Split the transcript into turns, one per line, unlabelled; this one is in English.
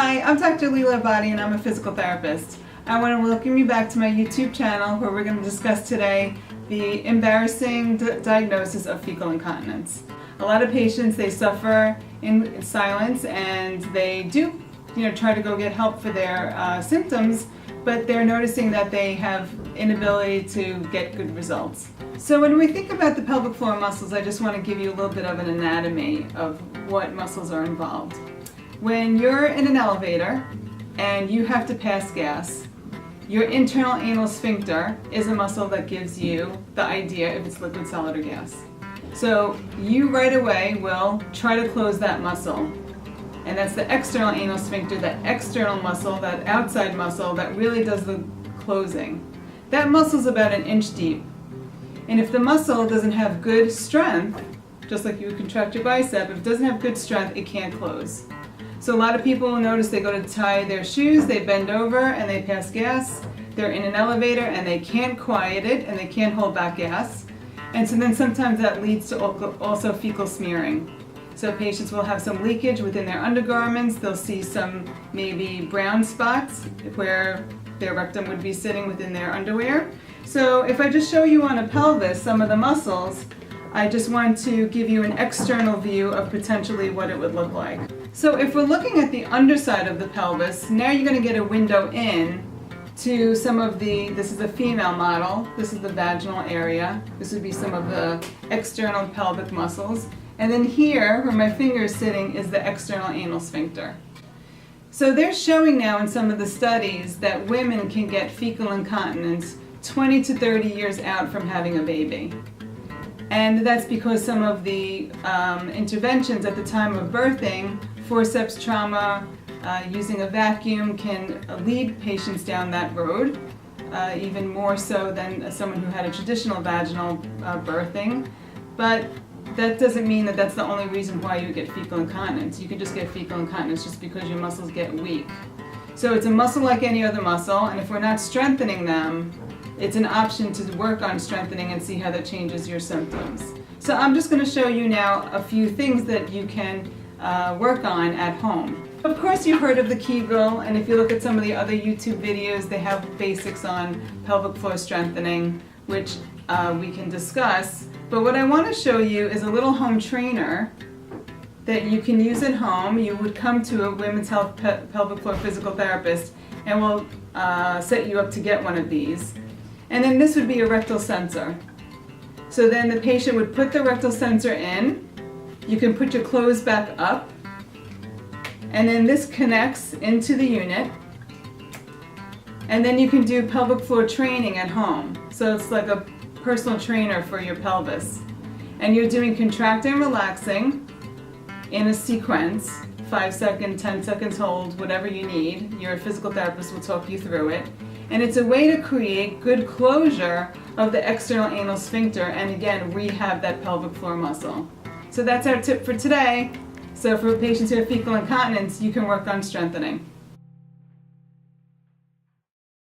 Hi, I'm Dr. Lila Abbate and I'm a physical therapist. I want to welcome you back to my YouTube channel where we're going to discuss today the embarrassing diagnosis of fecal incontinence. A lot of patients, they suffer in silence and they do try to go get help for their symptoms, but they're noticing that they have inability to get good results. So when we think about the pelvic floor muscles, I just want to give you a little bit of an anatomy of what muscles are involved. When you're in an elevator and you have to pass gas, your internal anal sphincter is a muscle that gives you the idea if it's liquid, solid, or gas. So you right away will try to close that muscle. And that's the external anal sphincter, that external muscle, that outside muscle that really does the closing. That muscle's about 1 inch deep. And if the muscle doesn't have good strength, just like you would contract your bicep, if it doesn't have good strength, it can't close. So a lot of people will notice they go to tie their shoes, they bend over and they pass gas. They're in an elevator and they can't quiet it and they can't hold back gas. And so then sometimes that leads to also fecal smearing. So patients will have some leakage within their undergarments. They'll see some maybe brown spots where their rectum would be sitting within their underwear. So if I just show you on a pelvis some of the muscles, I just want to give you an external view of potentially what it would look like. So if we're looking at the underside of the pelvis, now you're going to get a window in to some of this is a female model, this is the vaginal area, this would be some of the external pelvic muscles, and then here, where my finger is sitting, is the external anal sphincter. So they're showing now in some of the studies that women can get fecal incontinence 20 to 30 years out from having a baby. And that's because some of the interventions at the time of birthing, forceps trauma, using a vacuum can lead patients down that road, even more so than someone who had a traditional vaginal birthing. But that doesn't mean that that's the only reason why you get fecal incontinence. You can just get fecal incontinence just because your muscles get weak. So it's a muscle like any other muscle, and if we're not strengthening them, it's an option to work on strengthening and see how that changes your symptoms. So I'm just going to show you now a few things that you can work on at home. Of course you've heard of the Kegel, and if you look at some of the other YouTube videos, they have basics on pelvic floor strengthening, which we can discuss. But what I want to show you is a little home trainer that you can use at home. You would come to a women's health pelvic floor physical therapist and we'll set you up to get one of these. And then this would be a rectal sensor. So then the patient would put the rectal sensor in. You can put your clothes back up. And then this connects into the unit. And then you can do pelvic floor training at home. So it's like a personal trainer for your pelvis. And you're doing contracting and relaxing in a sequence, 5 seconds, 10 seconds hold, whatever you need. Your physical therapist will talk you through it. And it's a way to create good closure of the external anal sphincter and again, rehab that pelvic floor muscle. So that's our tip for today. So for patients who have fecal incontinence, you can work on strengthening.